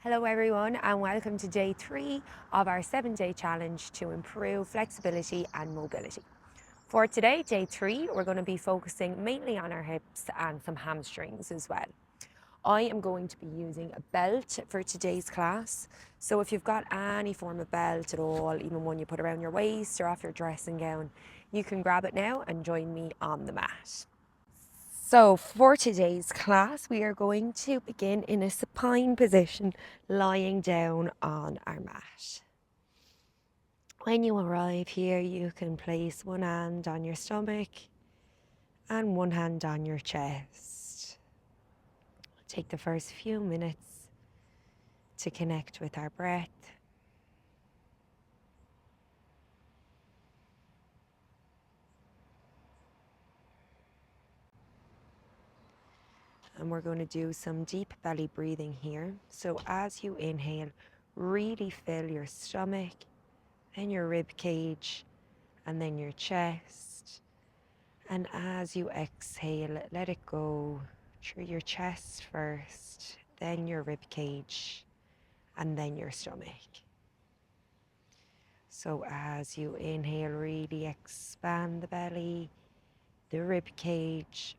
Hello everyone and welcome to day 3 of our 7-day challenge to improve flexibility and mobility. For today, day 3, we're going to be focusing mainly on our hips and some hamstrings as well. I am going to be using a belt for today's class. So if you've got any form of belt at all, even one you put around your waist or off your dressing gown, you can grab it now and join me on the mat. So for today's class, we are going to begin in a supine position, lying down on our mat. When you arrive here, you can place one hand on your stomach and one hand on your chest. Take the first few minutes to connect with our breath. And we're going to do some deep belly breathing here. So as you inhale, really fill your stomach, then your rib cage, and then your chest. And as you exhale, let it go through your chest first, then your rib cage, and then your stomach. So as you inhale, really expand the belly, the rib cage,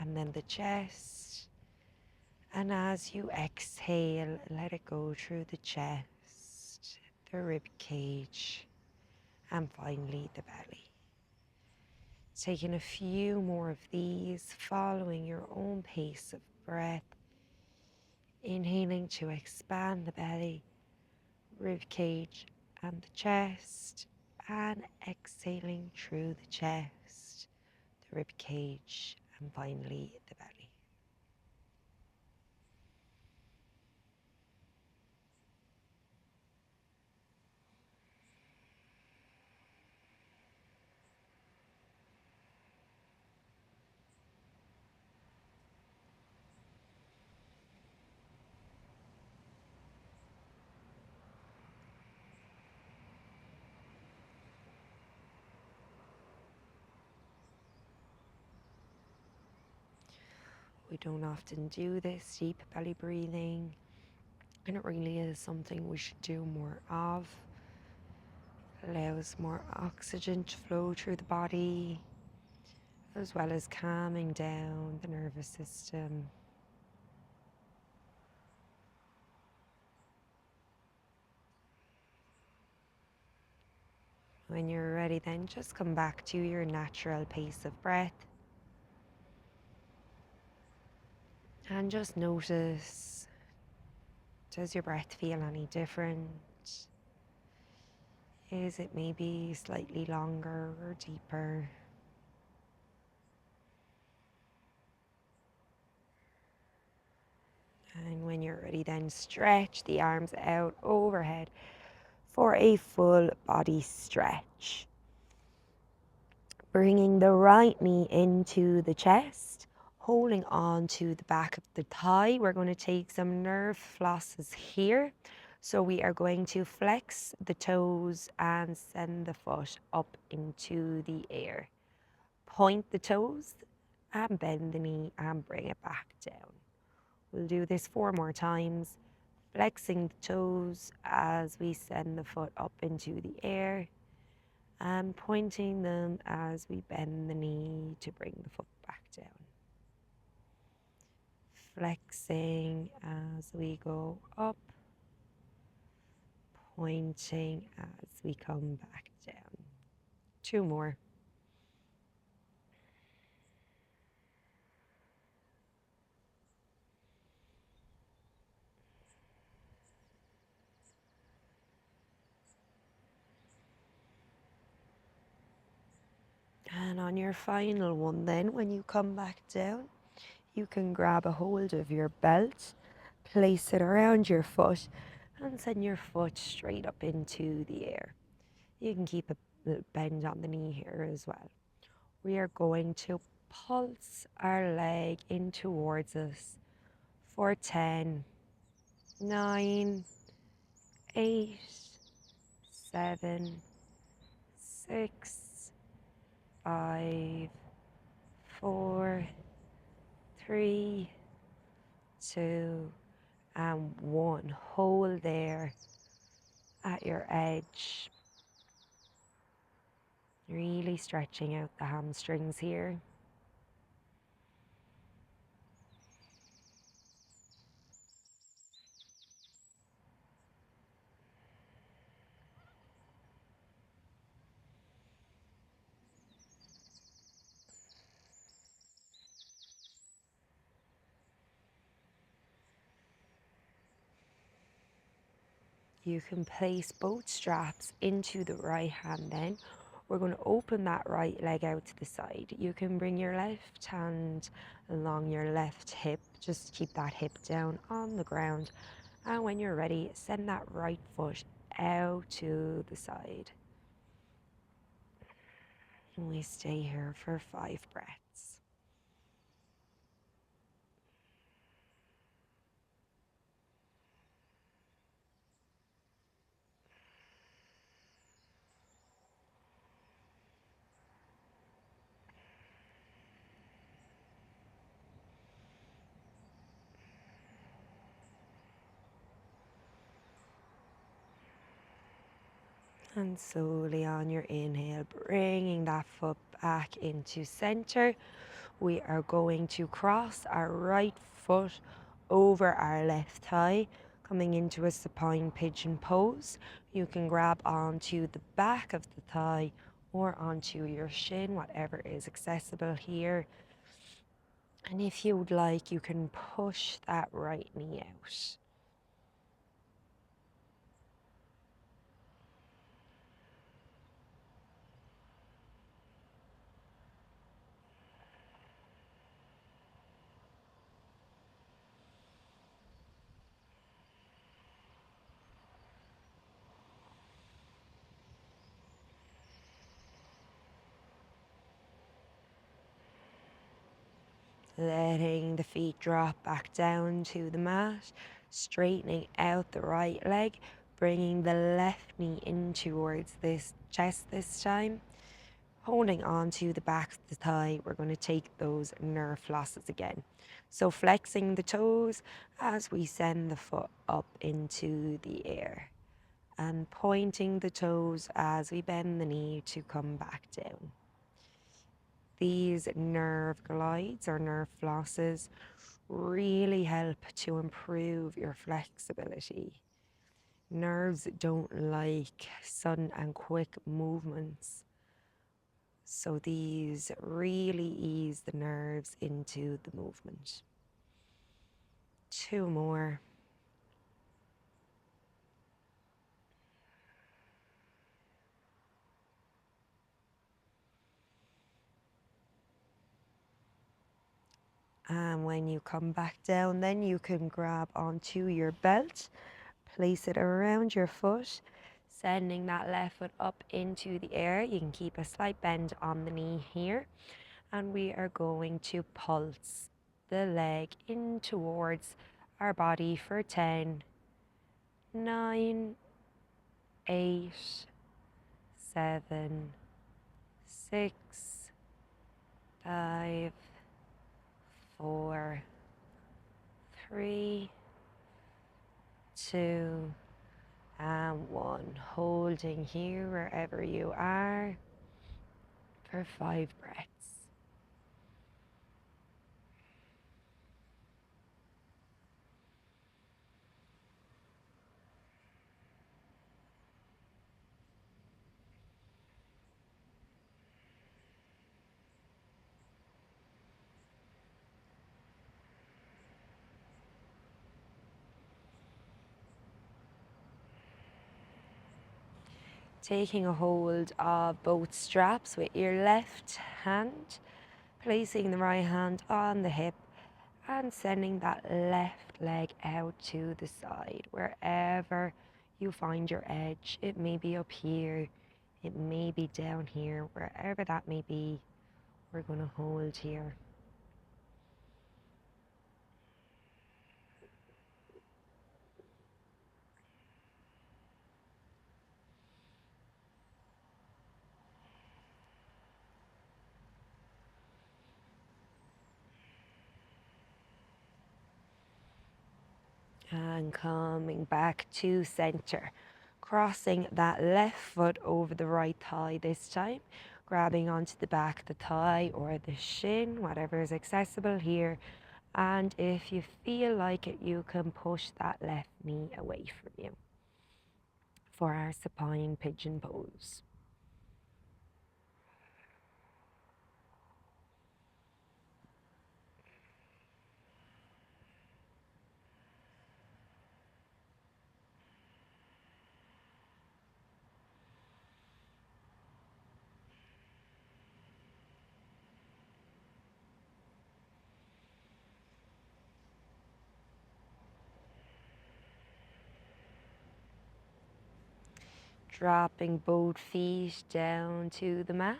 and then the chest. And as you exhale, let it go through the chest, the rib cage, and finally the belly. Taking a few more of these, following your own pace of breath. Inhaling to expand the belly, rib cage, and the chest. And exhaling through the chest, the rib cage, and finally the belly. We don't often do this deep belly breathing, and it really is something we should do more of. It allows more oxygen to flow through the body, as well as calming down the nervous system. When you're ready, then just come back to your natural pace of breath. And just notice, does your breath feel any different? Is it maybe slightly longer or deeper? And when you're ready, then stretch the arms out overhead for a full body stretch. Bringing the right knee into the chest, holding on to the back of the thigh. We're going to take some nerve flosses here. So we are going to flex the toes and send the foot up into the air. Point the toes and bend the knee and bring it back down. We'll do this 4 more times, flexing the toes as we send the foot up into the air and pointing them as we bend the knee to bring the foot back down. Flexing as we go up, pointing as we come back down. 2 more. And on your final one then, when you come back down, you can grab a hold of your belt, place it around your foot, and send your foot straight up into the air. You can keep a little bend on the knee here as well. We are going to pulse our leg in towards us for 10, 9, 8, 7, 6, 5, 4, 3, 2, And one, hold there at your edge. Really stretching out the hamstrings here. You can place both straps into the right hand then. We're going to open that right leg out to the side. You can bring your left hand along your left hip. Just keep that hip down on the ground. And when you're ready, send that right foot out to the side. And we stay here for 5 breaths. And slowly on your inhale, bringing that foot back into center. We are going to cross our right foot over our left thigh, coming into a supine pigeon pose. You can grab onto the back of the thigh or onto your shin, whatever is accessible here. And if you would like, you can push that right knee out. Letting the feet drop back down to the mat, straightening out the right leg, bringing the left knee in towards this chest this time. Holding on to the back of the thigh, we're going to take those nerve flosses again. So flexing the toes as we send the foot up into the air. And pointing the toes as we bend the knee to come back down. These nerve glides or nerve flosses really help to improve your flexibility. Nerves don't like sudden and quick movements, so these really ease the nerves into the movement. 2 more. And when you come back down, then you can grab onto your belt, place it around your foot, sending that left foot up into the air. You can keep a slight bend on the knee here. And we are going to pulse the leg in towards our body for 10, 9, 8, 7, 6, 5, 4, 3, 2, and 1. Holding here wherever you are for 5 breaths. Taking a hold of both straps with your left hand, placing the right hand on the hip and sending that left leg out to the side, wherever you find your edge. It may be up here, it may be down here, wherever that may be, we're going to hold here. And coming back to center. Crossing that left foot over the right thigh this time. Grabbing onto the back of the thigh or the shin, whatever is accessible here. And if you feel like it, you can push that left knee away from you for our supine pigeon pose. Dropping both feet down to the mat,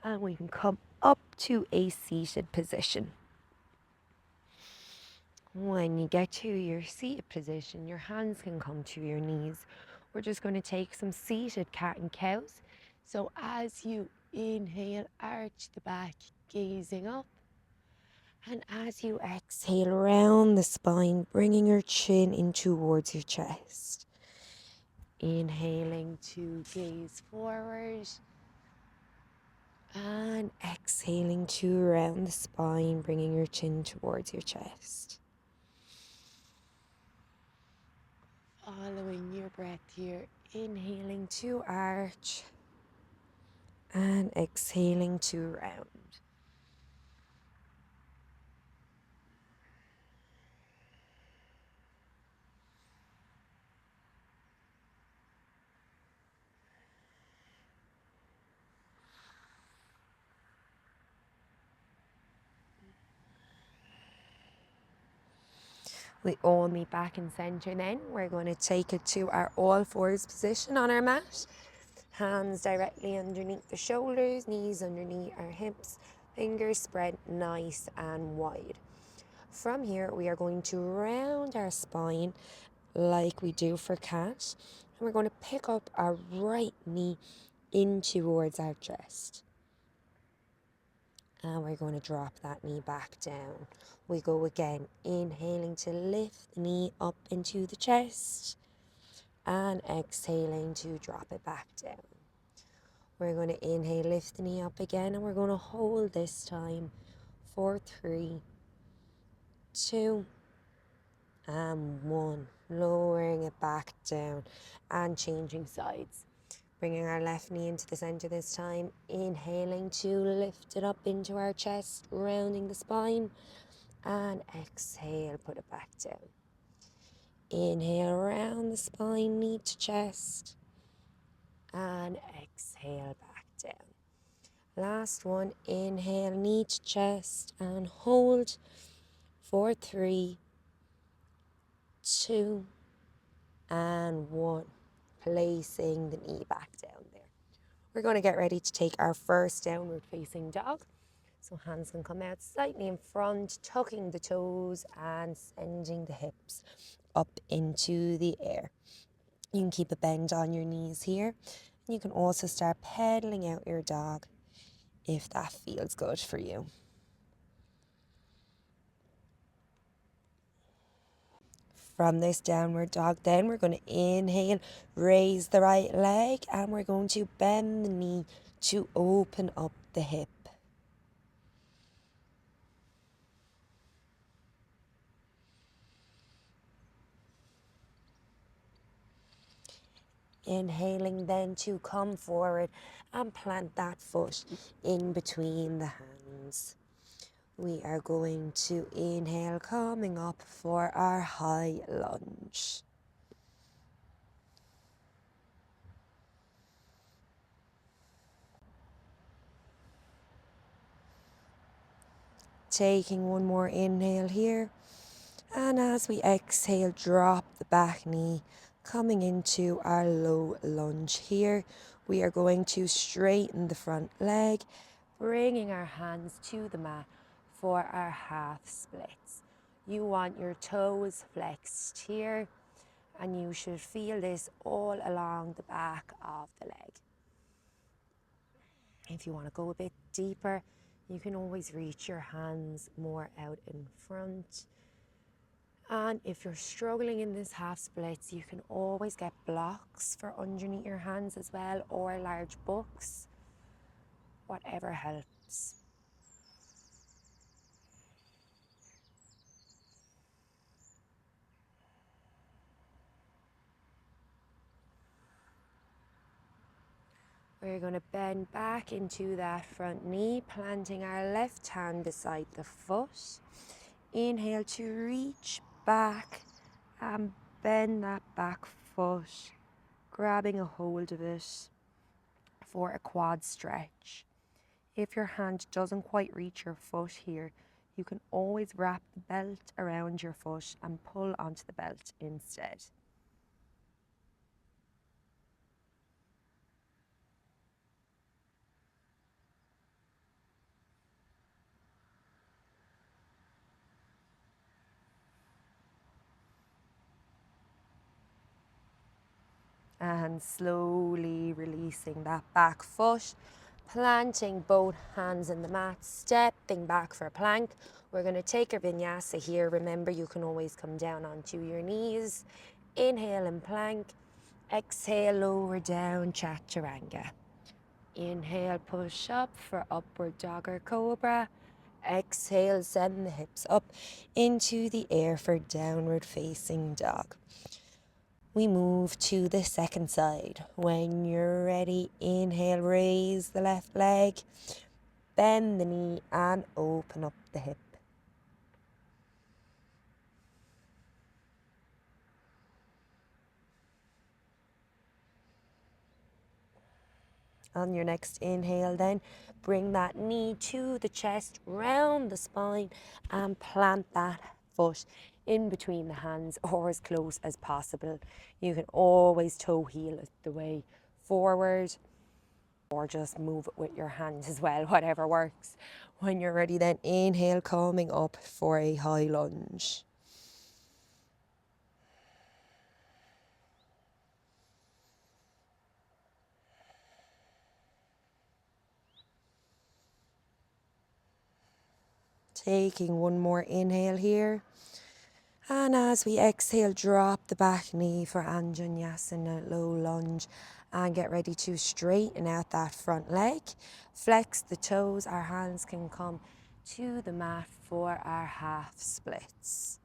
and we can come up to a seated position. When you get to your seated position, your hands can come to your knees. We're just going to take some seated cat and cows. So as you inhale, arch the back, gazing up. And as you exhale, round the spine, bringing your chin in towards your chest. Inhaling to gaze forward. And exhaling to round the spine, bringing your chin towards your chest. Following your breath here, inhaling to arch and exhaling to round. We all meet back in center then. We're going to take it to our all fours position on our mat. Hands directly underneath the shoulders, knees underneath our hips, fingers spread nice and wide. From here, we are going to round our spine like we do for cat. And we're going to pick up our right knee in towards our chest. And we're going to drop that knee back down. We go again, inhaling to lift the knee up into the chest and exhaling to drop it back down. We're going to inhale, lift the knee up again, and we're going to hold this time for 3, 2, and 1. Lowering it back down and changing sides. Bringing our left knee into the center this time. Inhaling to lift it up into our chest, rounding the spine. And exhale, put it back down. Inhale around the spine, knee to chest. And exhale back down. Last one, inhale, knee to chest and hold for 3, 2, and 1. Placing the knee back down there. We're going to get ready to take our first downward facing dog. So hands can come out slightly in front, tucking the toes and sending the hips up into the air. You can keep a bend on your knees here. You can also start pedaling out your dog if that feels good for you. From this downward dog then, we're going to inhale, raise the right leg, and we're going to bend the knee to open up the hip. Inhaling then to come forward and plant that foot in between the hands. We are going to inhale, coming up for our high lunge. Taking one more inhale here. And as we exhale, drop the back knee, coming into our low lunge here. We are going to straighten the front leg, bringing our hands to the mat for our half splits. You want your toes flexed here, and you should feel this all along the back of the leg. If you want to go a bit deeper, you can always reach your hands more out in front And if you're struggling in this half splits, you can always get blocks for underneath your hands as well, or large books, whatever helps. We're going to bend back into that front knee, planting our left hand beside the foot. Inhale to reach back and bend that back foot, grabbing a hold of it for a quad stretch. If your hand doesn't quite reach your foot here, you can always wrap the belt around your foot and pull onto the belt instead. And slowly releasing that back foot, planting both hands in the mat, stepping back for a plank. We're going to take our vinyasa here. Remember, you can always come down onto your knees. Inhale and plank. Exhale, lower down, chaturanga. Inhale, push up for upward dog or cobra. Exhale, send the hips up into the air for downward facing dog. We move to the second side. When you're ready, inhale, raise the left leg, bend the knee and open up the hip. On your next inhale then, bring that knee to the chest, round the spine and plant that foot in between the hands or as close as possible. You can always toe heel it the way forward or just move it with your hands as well, whatever works. When you're ready then, inhale, coming up for a high lunge. Taking one more inhale here. And as we exhale, drop the back knee for Anjaneyasana, low lunge, and get ready to straighten out that front leg. Flex the toes, our hands can come to the mat for our half splits.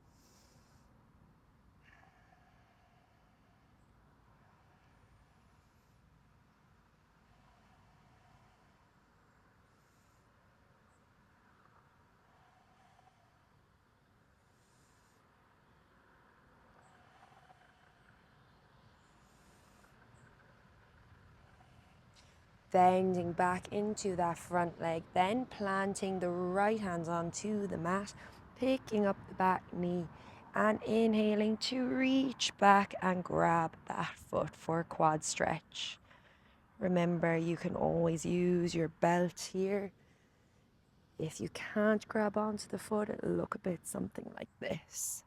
Bending back into that front leg, then planting the right hands onto the mat, picking up the back knee and inhaling to reach back and grab that foot for a quad stretch. Remember, you can always use your belt here. If you can't grab onto the foot, it'll look a bit something like this.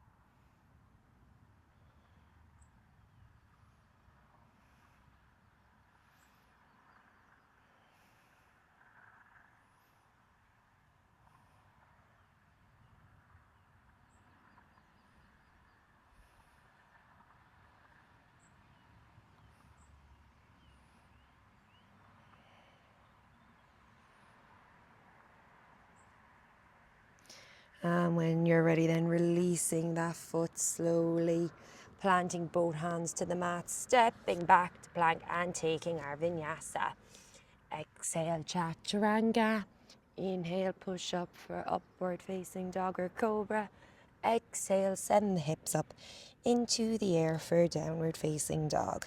And when you're ready, then releasing that foot slowly, planting both hands to the mat, stepping back to plank and taking our vinyasa. Exhale, chaturanga. Inhale, push up for upward facing dog or cobra. Exhale, send the hips up into the air for downward facing dog.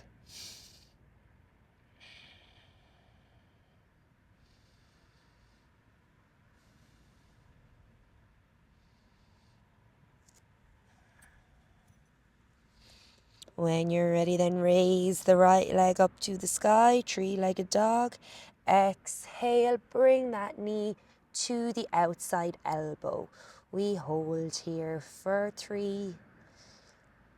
When you're ready, then raise the right leg up to the sky, three-legged dog. Exhale, bring that knee to the outside elbow. We hold here for 3,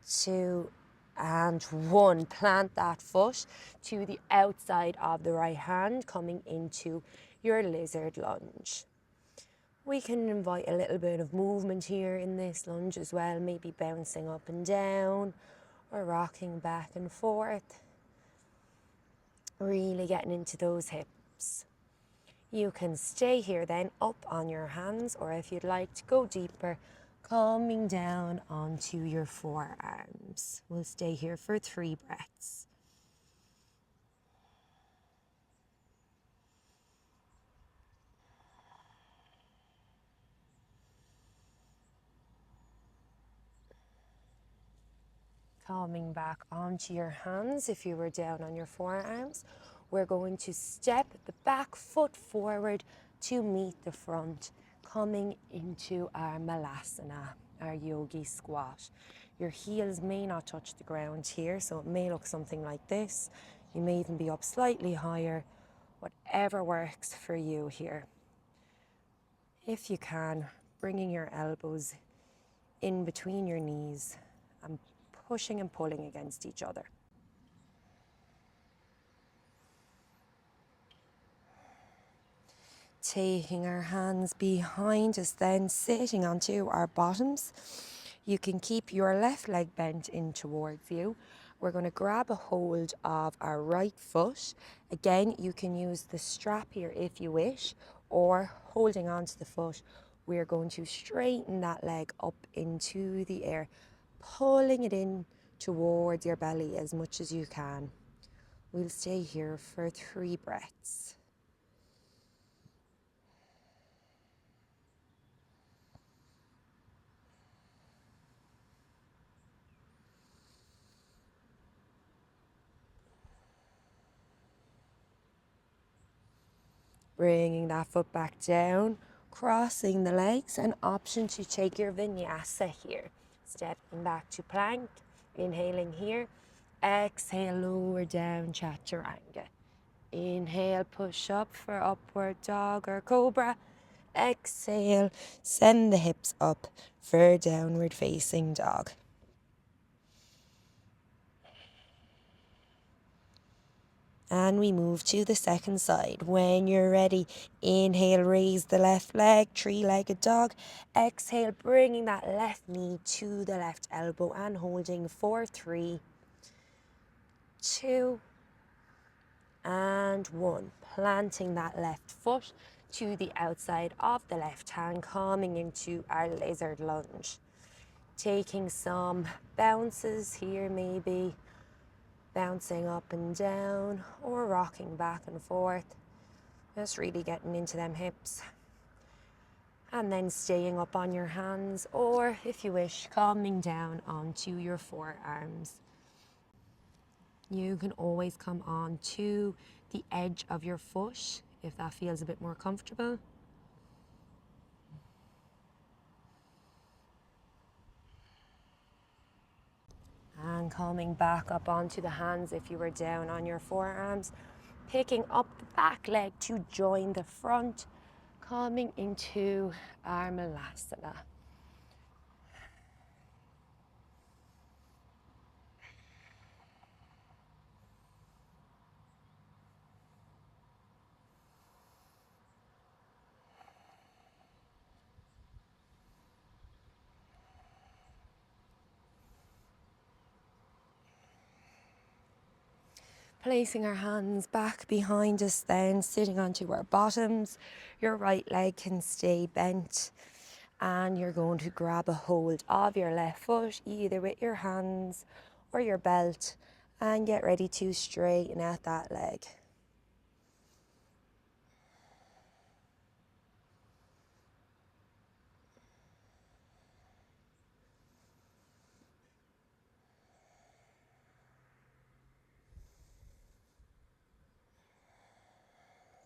2, and 1. Plant that foot to the outside of the right hand, coming into your lizard lunge. We can invite a little bit of movement here in this lunge as well, maybe bouncing up and down or rocking back and forth. Really getting into those hips. You can stay here then up on your hands, or if you'd like to go deeper, coming down onto your forearms. We'll stay here for 3 breaths. Coming back onto your hands if you were down on your forearms. We're going to step the back foot forward to meet the front, coming into our malasana, our yogi squat. Your heels may not touch the ground here, so it may look something like this. You may even be up slightly higher, whatever works for you here. If you can, bringing your elbows in between your knees and pushing and pulling against each other. Taking our hands behind us, then sitting onto our bottoms. You can keep your left leg bent in towards you. We're going to grab a hold of our right foot. Again, you can use the strap here if you wish, or holding onto the foot, we're going to straighten that leg up into the air, pulling it in towards your belly as much as you can. We'll stay here for 3 breaths. Bringing that foot back down, crossing the legs, an option to take your vinyasa here. Stepping back to plank, inhaling here. Exhale, lower down, chaturanga. Inhale, push up for upward dog or cobra. Exhale, send the hips up for downward facing dog. And we move to the second side. When you're ready, inhale, raise the left leg, 3-legged dog. Exhale, bringing that left knee to the left elbow and holding for 3, 2, and 1. Planting that left foot to the outside of the left hand, coming into our lizard lunge. Taking some bounces here, maybe bouncing up and down or rocking back and forth. Just really getting into them hips. And then staying up on your hands, or if you wish, coming down onto your forearms. You can always come on to the edge of your foot if that feels a bit more comfortable. And coming back up onto the hands if you were down on your forearms. Picking up the back leg to join the front, coming into our malasana. Placing our hands back behind us, then sitting onto our bottoms. Your right leg can stay bent, and you're going to grab a hold of your left foot, either with your hands or your belt, and get ready to straighten out that leg.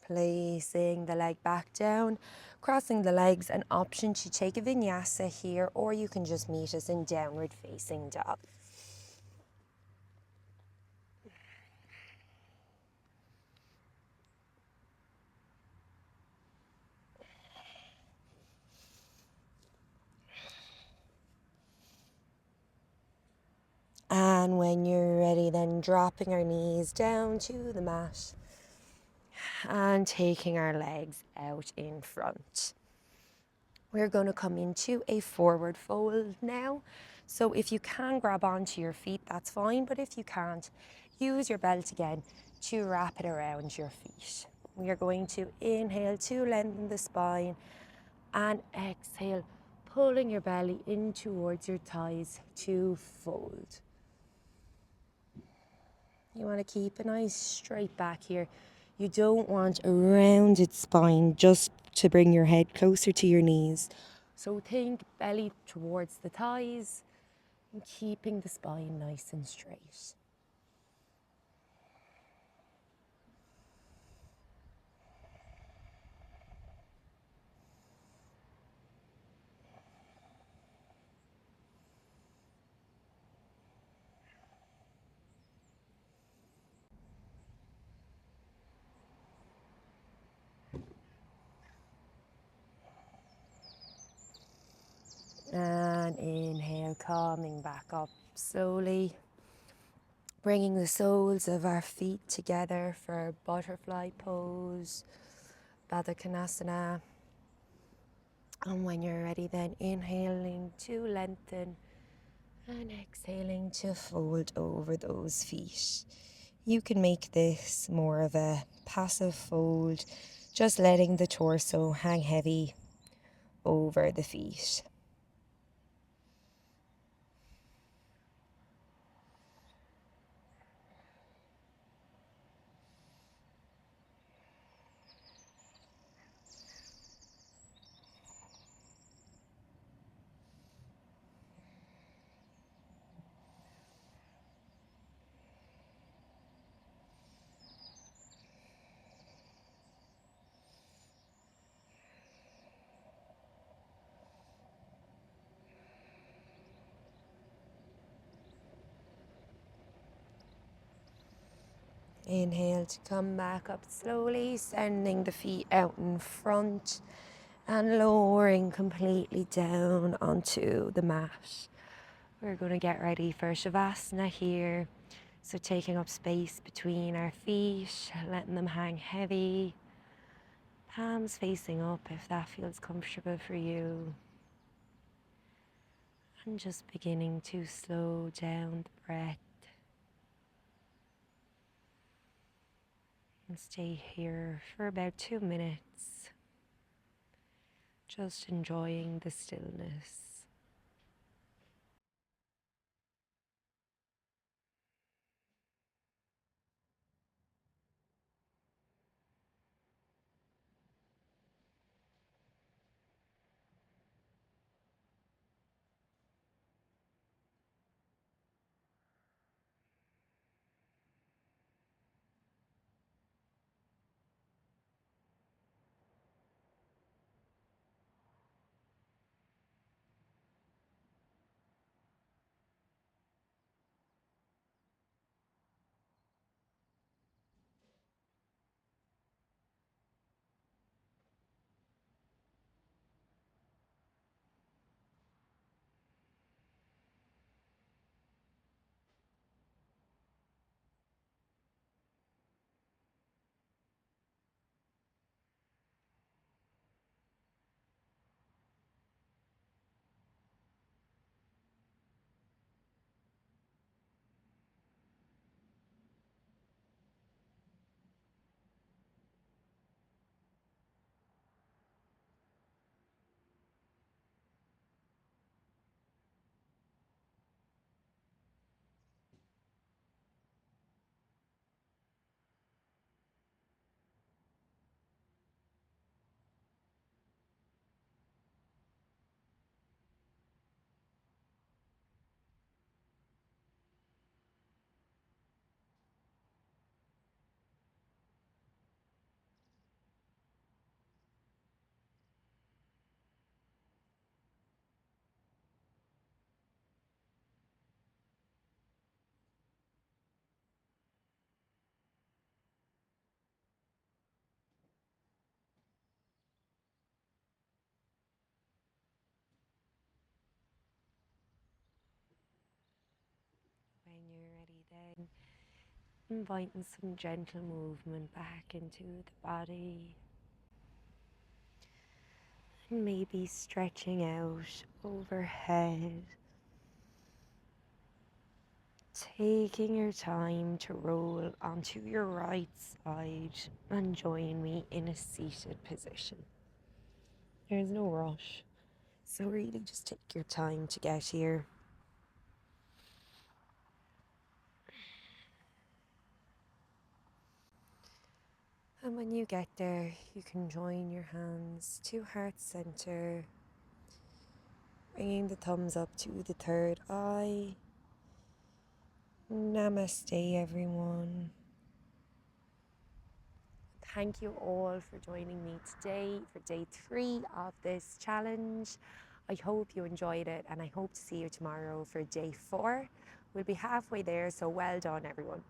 Placing the leg back down, crossing the legs, an option to take a vinyasa here, or you can just meet us in downward facing dog. And when you're ready, then dropping our knees down to the mat and taking our legs out in front. We're going to come into a forward fold now. So if you can grab onto your feet, that's fine. But if you can't, use your belt again to wrap it around your feet. We are going to inhale to lengthen the spine and exhale, pulling your belly in towards your thighs to fold. You want to keep a nice straight back here. You don't want a rounded spine, just to bring your head closer to your knees. So think belly towards the thighs and keeping the spine nice and straight. And inhale, coming back up slowly. Bringing the soles of our feet together for butterfly pose, Baddha Konasana. And when you're ready, then inhaling to lengthen and exhaling to fold over those feet. You can make this more of a passive fold, just letting the torso hang heavy over the feet. Inhale to come back up slowly, sending the feet out in front and lowering completely down onto the mat. We're going to get ready for Shavasana here. So taking up space between our feet, letting them hang heavy. Palms facing up if that feels comfortable for you. And just beginning to slow down the breath. And stay here for about 2 minutes. Just enjoying the stillness. When you're ready, then inviting some gentle movement back into the body. And maybe stretching out overhead. Taking your time to roll onto your right side and join me in a seated position. There's no rush, so really just take your time to get here. And when you get there, you can join your hands to heart center, bringing the thumbs up to the third eye. Namaste, everyone. Thank you all for joining me today for day 3 of this challenge. I hope you enjoyed it, and I hope to see you tomorrow for day 4. We'll be halfway there, so well done, everyone.